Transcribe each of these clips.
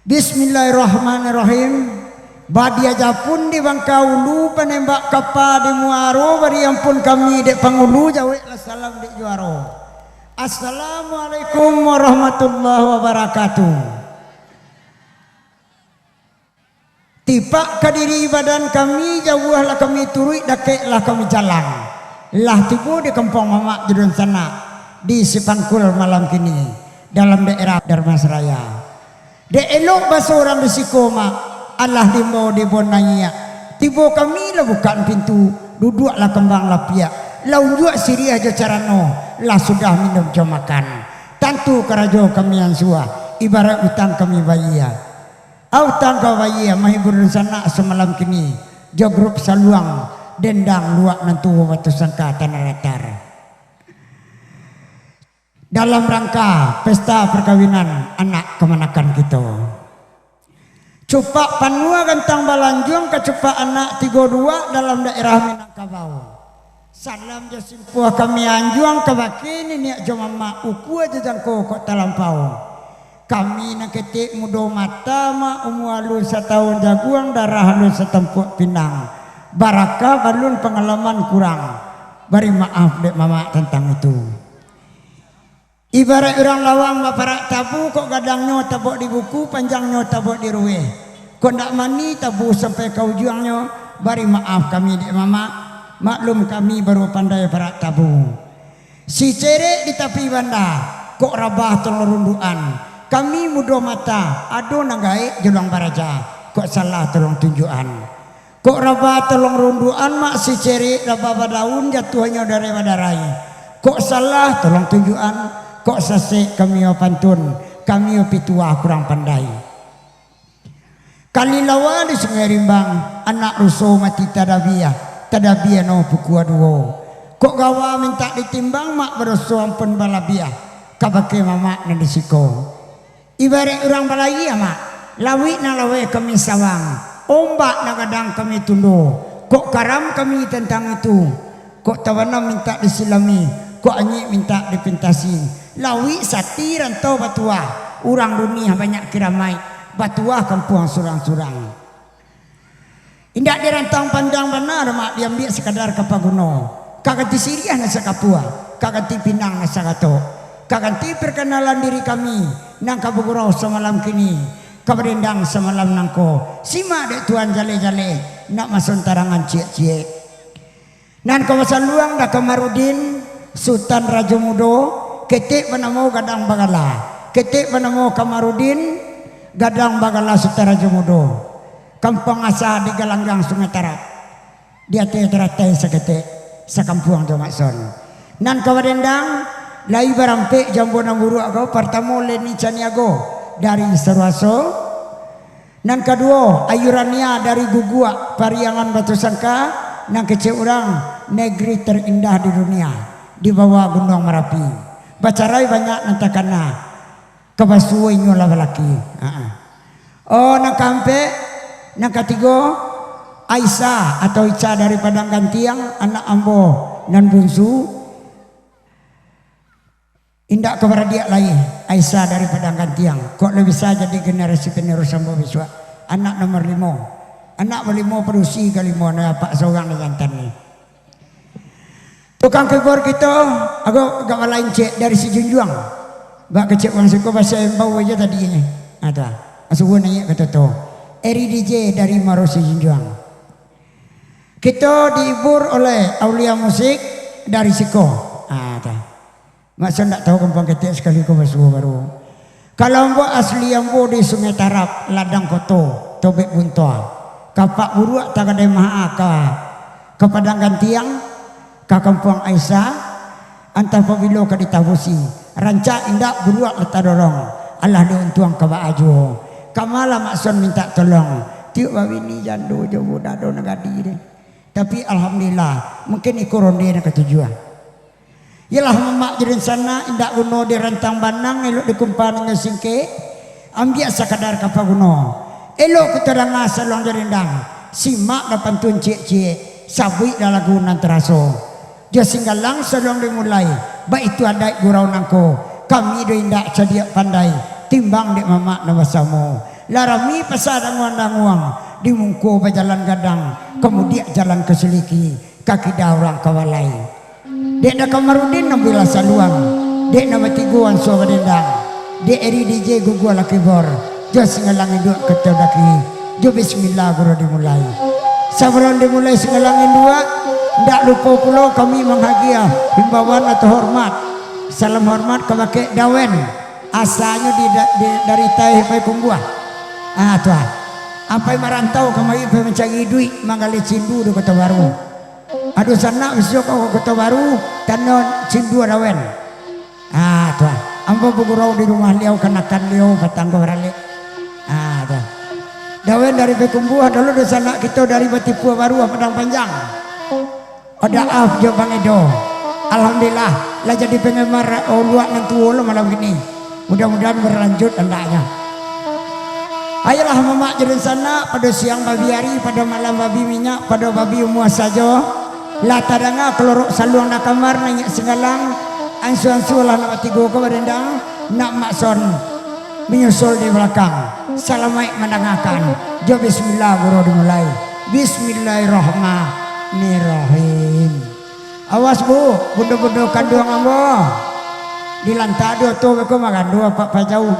Bismillahirrahmanirrahim. Badia japun di Bangkaulu penembak kapa di Muaro bari ampun kami dek pangulu jawe salam dek juaro. Assalamualaikum warahmatullahi wabarakatuh. Tipak kadiri badan kami jauhlah kami turui dakeklah kami jalan. Lah tibu di kampung Mamak Jedun sana di Sipangkul malam kini dalam daerah Darmasraya. De elok bahasa orang di Sikoma Allah dimau di Bonanya. Tiba kami lah bukan pintu, duduklah kembang lapia. Lau juga Syria aja carano, lah sudah minum jom makan. Tentu kerajo kami yang suah, ibarat utang kami bayi ya. Utang kau bayi ya, mahibur sana semalam kini. Jo grup saluang, dendang luak nantu batu sangka tanah ratar. Dalam rangka pesta perkawinan anak kemanakan kita. Cupak panua gantang balanjung ke cupak anak 32 dalam daerah Minangkabau. Salam jasimpuah kami anjuang ke bakini niak jomama uku aja jangko kok talampau. Kami nak ketik mudo mata ma umualu setahun jaguang darah lu setempuk pinang. Barakah balun pengalaman kurang. Bari maaf dek mama tentang itu. Ibarat orang lawang baparak tabu kok gadangnya tabok di buku panjangnya tabok di ruwe. Kok ndak mani tabu sampai kau juangnya bari maaf kami dek mama. Maklum kami baru pandai parak tabu. Si cerek di tepi banda kok rabah tolong runduan. Kami mudo mata ado nanggai julang baraja kok salah tolong tunjukan. Kok rabah tolong runduan mak si cerek rabah badaun jatuhnya dari badarai. Kok salah tolong tunjukan. Kok sesek kami pantun, kami pitua kurang pandai. Kali lawa di Sungai Rimbang, anak rusuh mati tadabia no pukua duo. Kok gawa minta ditimbang mak berusuh ampun balabiah, kabake mama na disiko. Ibarat orang balai ya mak, lawi na lawe kami sawang, ombak na kadang kami tundo. Kok karam kami tentang itu, kok tawana minta disilami, kok anyi minta dipintasi. Lawi sati rantau batua orang dunia banyak kiramai batua kampung surang-surang indak dirantang pandang benar mak diambil sekadar kapaguno kaganti Syria nasa Kapua kaganti Pinang nasa Kato kaganti perkenalan diri kami nang kabugurau semalam kini kaberendang semalam nangko simak dek tuan jale-jale nak masun tarangan cie-cie nan kawasan luang dah Kamarudin Sultan Raja Mudo ketik menemu gadang bagala ketik menemu Kamarudin gadang bagala Sultan Raja Mudo kampung asa di Galanggang Sungai Tarap dia teratai seketik sekampung Jomakson nan kawadendang lai barampe jambona guru aku pertama Leni Caniago dari Seruaso nan kedua Ayurania dari Gugua Pariangan Batu Sangka nan kecil orang negeri terindah di dunia di bawah Gunung Merapi. Bacarai banyak nantakana kebasuai nyola laki. Oh nak kampe nak ketiga Aisyah atau Ica dari Padang Gantiang anak ambo nan bungsu indak keberadiak lain Aisyah dari Padang Gantiang kok lebih bisa jadi generasi penerus ambo biswa anak nomor 5 anak berlimo perusi kalimo na pak seorang dengan tani. Tukang kebor kita agak lain cek dari si Junjuang. Bak kecek orang suka bahasa embau aja tadi ini. Ada. Asuh nanya kata tu. Eri DJ dari Marosi Junjuang. Kita dihibur oleh aulia musik dari Siko. Ada. Maksud tak tahu kampung ketek sekali ko basuh baru. Kalau ambo asli ambo di Sungai Tarap, Ladang Koto, Tobek Buntua. Kapak buruak tak ada maha ke Padang Gantiang. Ka kampung Aisyah antah pabilo ka ditabusi ranca indak buruak letak dorong Allah diuntuang ka baajo kamala makson minta tolong tiuk bawini jando jowo dado nagadi deh tapi alhamdulillah mungkin ikoronde na ketujuan yalah mamak jadi sana indak guno di rantang banang elok dikumpan dengan singke ambil sakadar kapaguno elok keteranga salong jerendang simak dapan tun cie-cie sabui dalam gunan teraso dia singgalang sebelum dimulai baik itu ada gurau nangko kami do indak cadia pandai timbang dek mama nama samu larami pasadang wandanguang di mungko jalan gadang kemudian jalan ke Seliki kaki daurang kawalai dek na Kamarudin nambila saluang dek na matiguan suara dendang dek eri DJ gugua laki bor jos ngalangin dua ketodaki jo bismillah guru dimulai sabaran dimulai singalangin dua ndak lupa pulau kami menghagia himbauan atau hormat salam hormat kepada Dawen asalnya dari Thai sampai Kumbuah tuan apa yang merantau kemari mencari duit manggali cindu di Kota Baru aduh sana besok ke Kota Baru tanah cindu Dawen tuan ambo bugurau di rumah liau kenakan liau patanggo rale tuan Dawen dari Kumbuah dulu di sana kita dari Batipua Baru Padang Panjang ada af jo Bang Edo alhamdulillah lah jadi penggemar luak nantu lo malam ini mudah-mudahan berlanjut hendaknya. Ayolah mamak jadi sana pada siang babi hari, pada malam babi minyak, pada babi umur saja. Lah tadanga kelorok saluang nak kamar nanya sengalang, ansu-ansu lah nak tigo ke berendang, nak makson menyusul di belakang. Salamai mendengarkan. Jo bismillah guru dimulai. Bismillahirrahmanirrahim. Awas bu, budo-budo kanduang ambo. Di lantai dua tu aku makan dua pak jauh.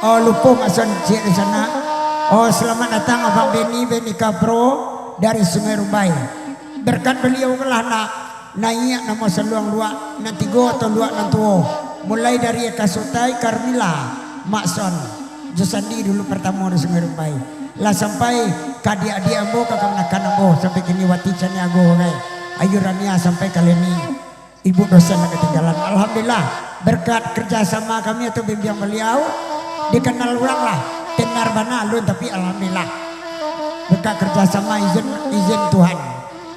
Oh lupa masan cik di sana. Oh selamat datang Abang Beni Kapro dari Sungai Rubai. Berkat beliau lah nak naik nama seluang dua nanti go atau dua nantuo. Mulai dari Kasutai Karmila Makson Josandi dulu pertama di Sungai Rubai. Lah sampai kadi adi ambo kakak menakan ambo sampai kini wati cani ago ayurania sampai kali ini ibu dosen yang ketinggalan. Alhamdulillah berkat kerjasama kami atau bimbingan beliau dikenal ulang lah tenar bana alun tapi alhamdulillah berkat kerjasama izin Tuhan.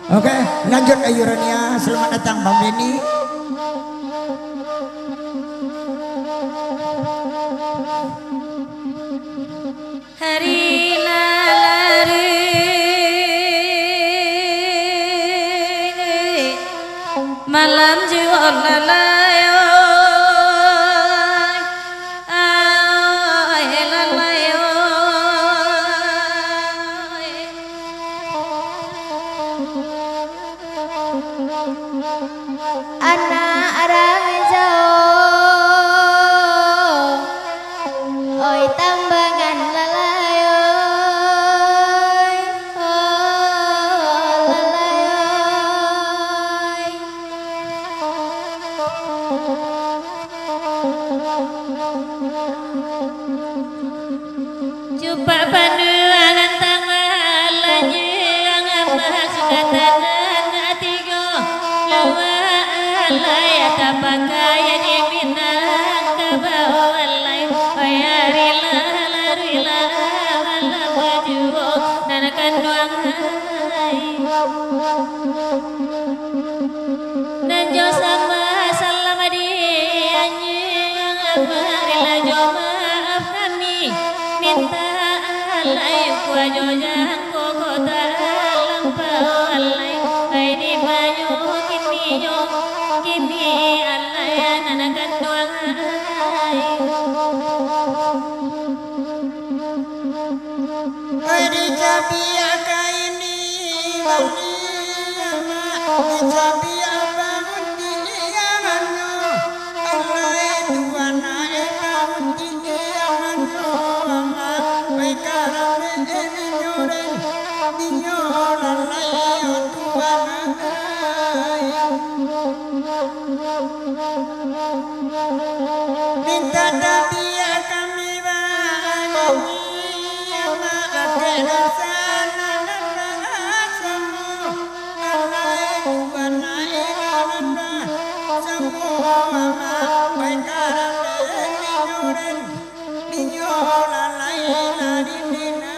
Oke, lanjut ayurania. Selamat datang Bang Beni. Hari lalari malam jiwa lalayo anak arang jauh oi tambangan lalayo Jumpa panduangan tangmalannya yang mahasudatan tiga lawa alay tapakayan yang minang kabaw alay ayari larila malam baju nanakan duang hai Nanjo sama salam dianyi marilah jo maaf kami minta alai kuajo jangko kota lampau alai hai di bayu kini alai nanakan doang hai di jabi akaini bani ama di jabi minta tabia kami bagi ama akhirat sana narasamu alai kubana ilana semua mama baikaran dinyoren dinyola laila dinina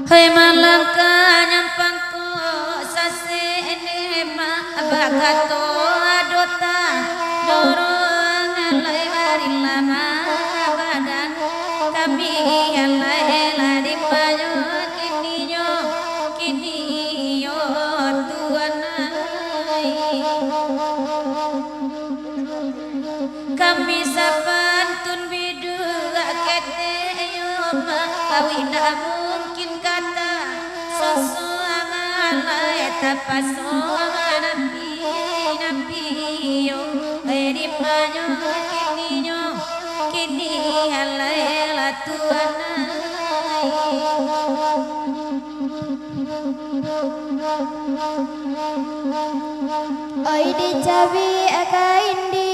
hai malangka nyampangko sasene ma bagato adota dorong alai marilama badan kami alai ladi payo kini yo tuanai kami sapantun bidu akete yo ma kawina mungkin kata sesuama alai tapasoma nabi yo eri panyo kini alai la tuanai oi di jabi akain di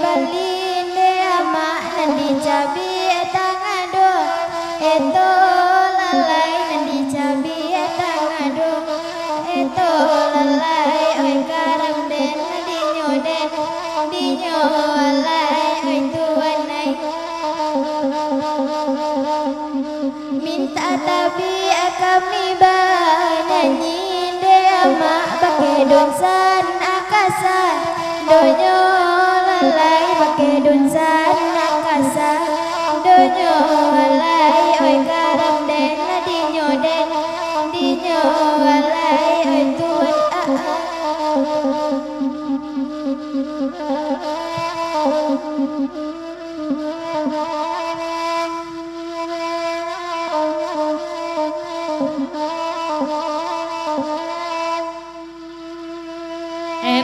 balinde ama nandi jabi tangado eto lalai nandi jabi tangado eto lalai oi karam den dinyo lalai oi tuanai minta tabi kami banyanyi ama pakai donsan akasan donyo lalai pakai donsan akasan donyo lalai oi karam den dinyo lalai oi tuan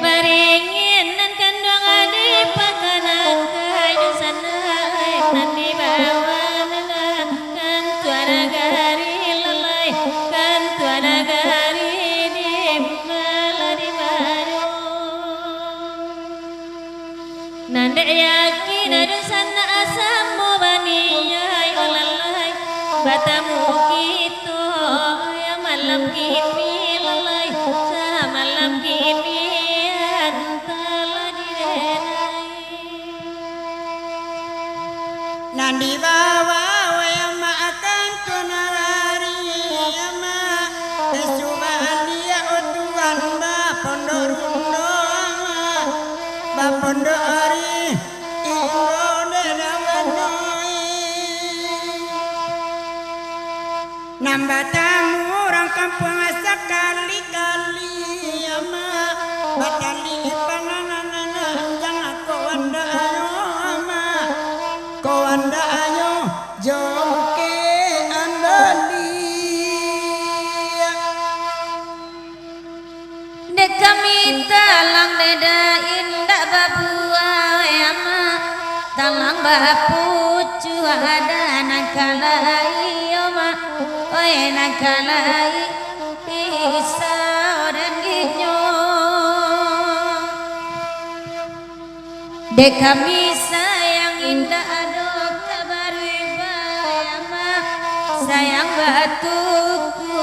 baringin nan kandung adi pakanan kayu sana nan di bawah kan tuara gari lalai kan tuara gari di malah di baru nande yakin ada sana asamu bani yai lalai batamu gitu ya malam kini lalai malam kini nandi bawa wayama akan tunarari ama esuban dia otuan ba pondok rundo ama ba pondok ari ingone damanoi nambah tamu orang kampung sekali-kali ama batali panganana jangan kau anda ayo ama kau anda ayo jomke andali dek kami talang deda indah babua ama talang bapu cuada nakalai oma oi nakalai pisau dan ginyo dek kami sayang indah adok kabar ama sayang batuku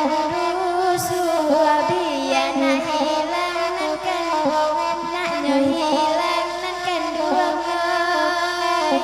nan rusuh biar nak hilang nan kan nak nyo hilang nan kan duang oi.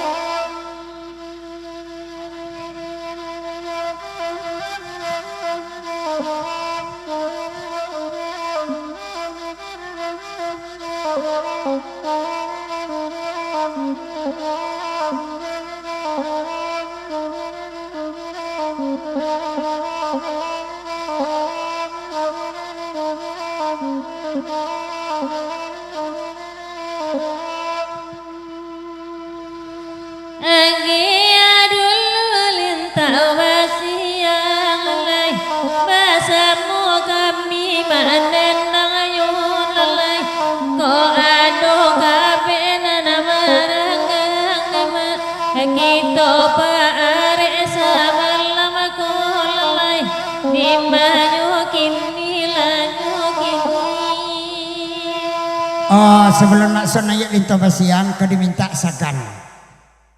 Oh, sebelum nak sonayat linto basiang kau diminta sakan.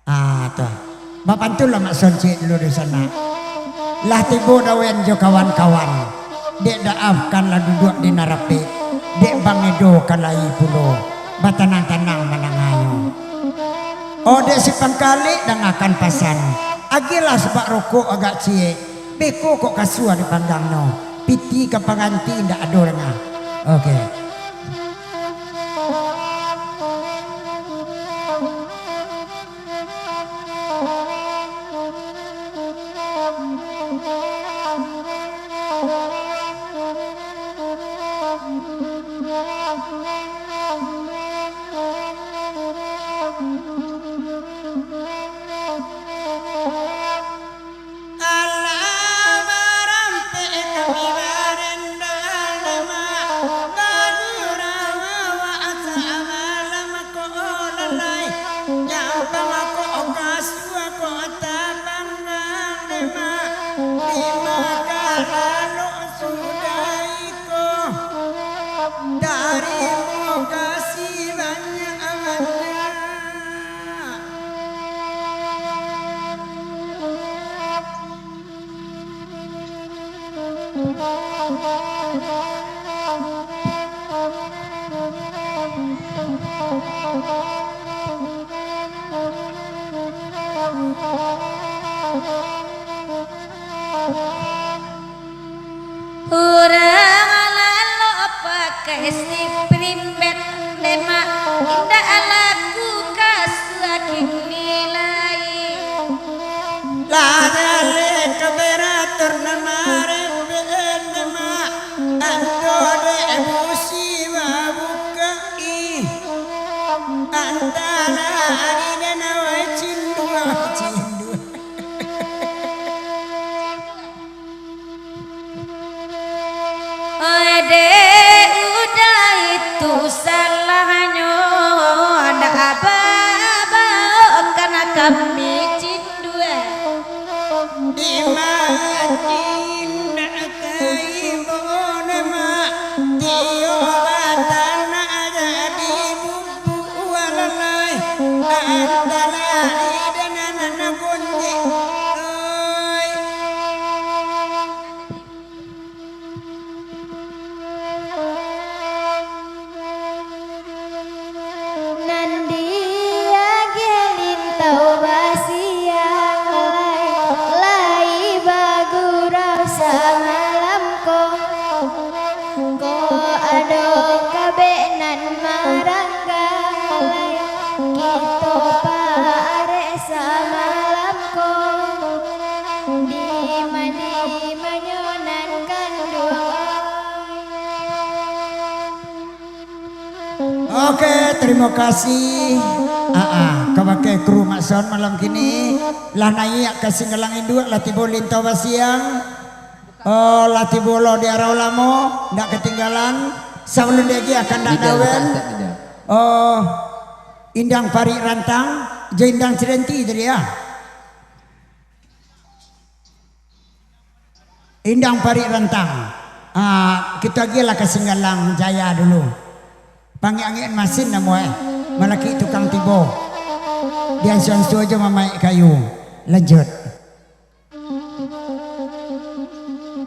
Ah, tuh. Bapak tu lah mak sonci dulu di sana. Lah tibo dawen jo kawan-kawan. Dek daafkan lah duduk di narapi. Dek bangedo kalai pulo. Batanang-tanang manangayo. Oh, dek si pangkali dan akan pasan. Agilah sebab rokok agak cie. Beko kok kasua di panggang no. Piti ke panganti ndak ada dengar. Okey. Urang lalu pakai si primbet dema indah laku kasuakin nilai Ladale kaberatur namare bedema andore musiwa bukai antara adina wa cindu Ode udah itu salahnya ada apa karena kami cindua dimakin kai bonema tio batana jadi bubu walalai antara idana kunci Oke, terima kasih. Kebagai kru Makson malam kini lah naik ke Singgalang Induk lati bolin tawa siang. Oh, lati bolo di arah lamo ndak ketinggalan. Sebelum lagi akan dak dawen. Oh, Indang Pari Rantang, Jendang Cirenti tadi ya. Indang Pari Rantang. Kita gila ke Singgalang Jaya dulu. Panggil masin nama malaki tukang tibo. Dia suan aja mamai kayu. Lanjut. Lagi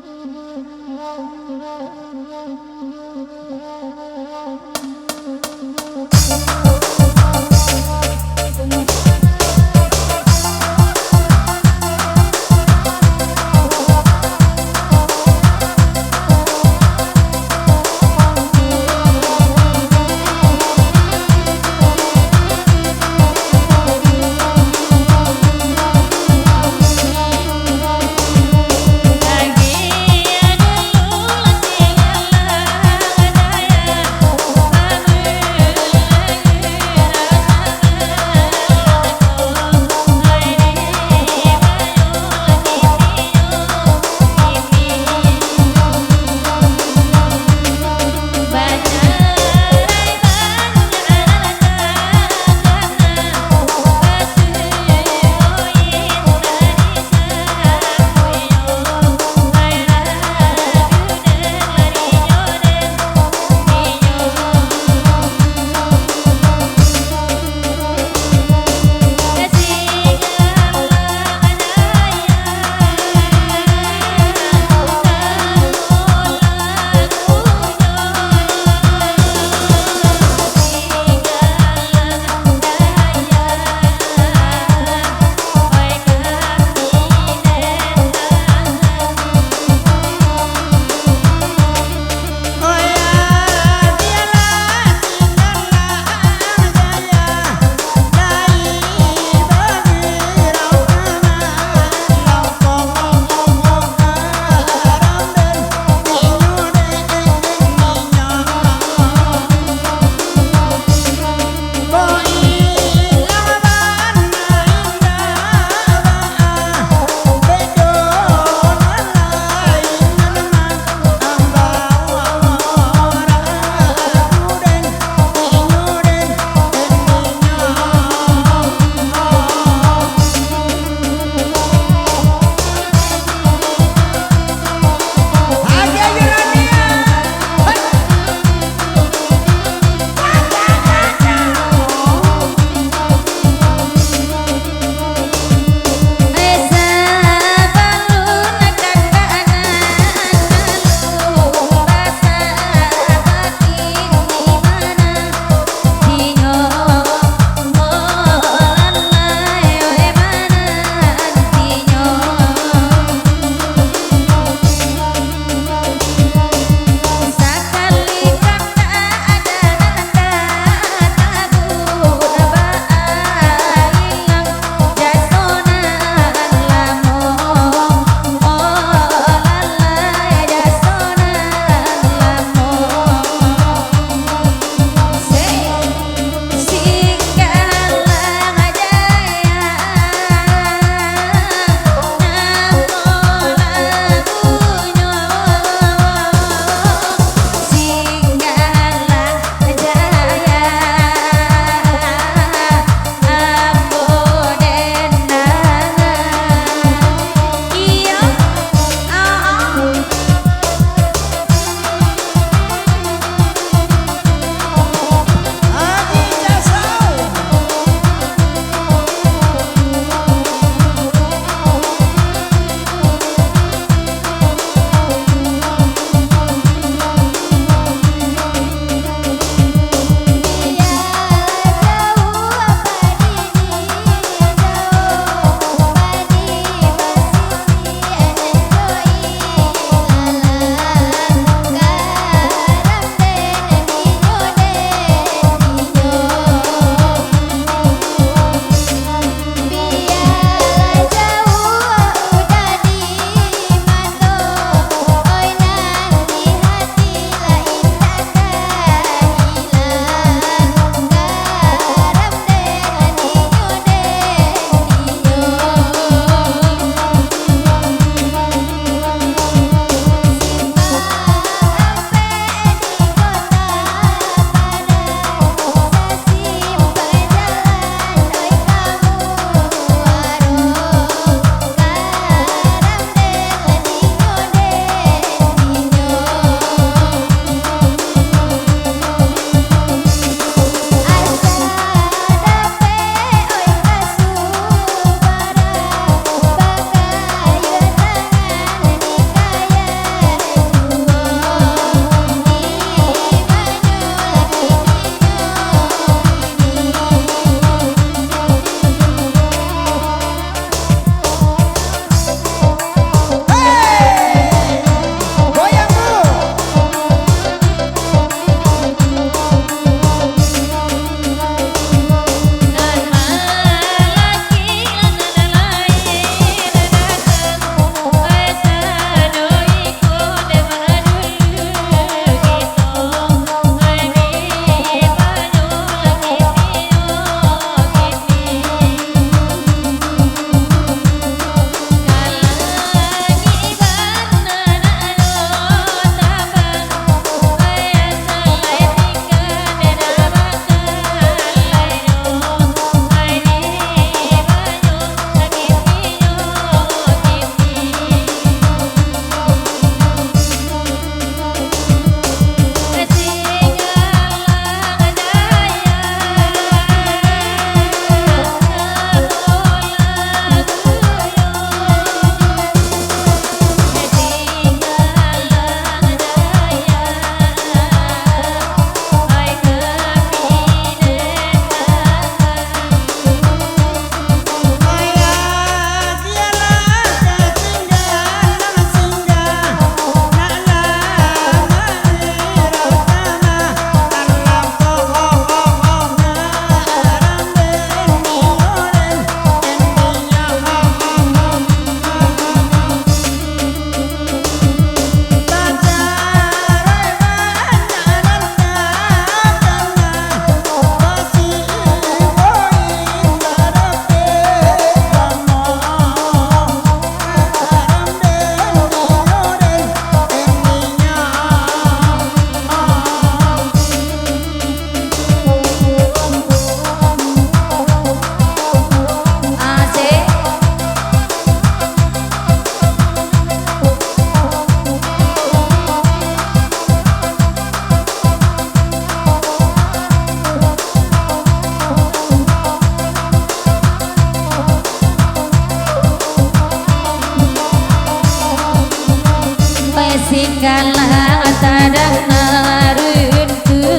Singgalah tadang naruntuh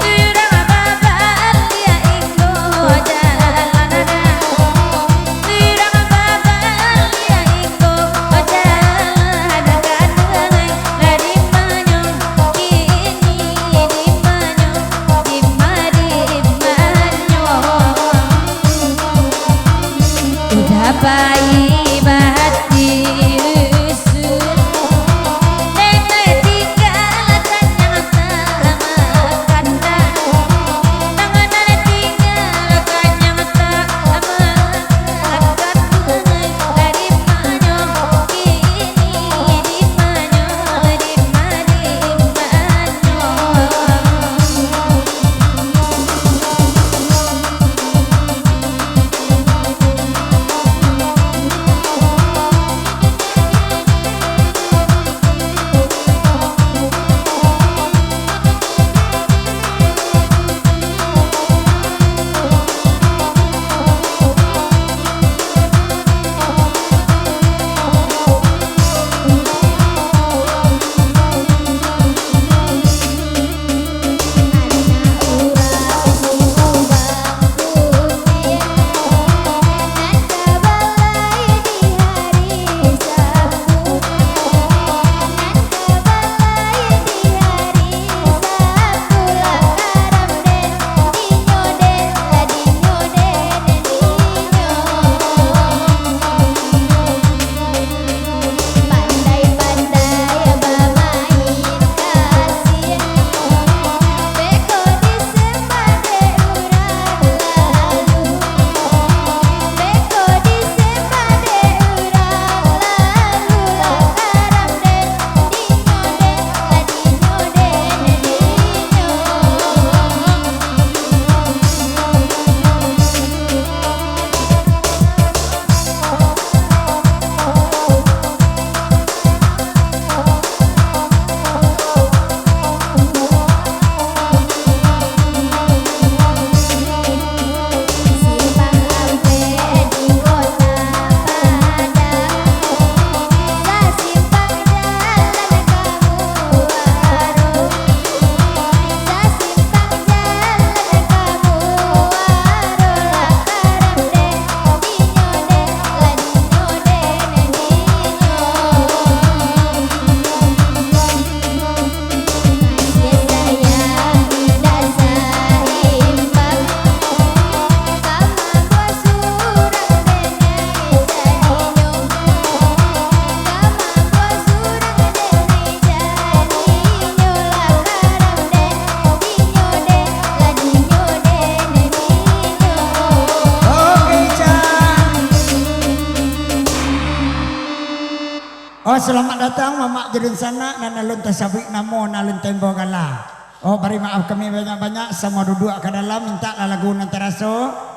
Urang babal ya inggo jalanana Urang babal ya inggo jalanana Ladi manyong kini di manyong di manyong Udah bayi bati Oh, selamat datang Mama Jedun sana dan alun tasabik namo alun tembo gala. Oh, beri maaf kami banyak-banyak semua duduk ke dalam minta lagu nantaraso.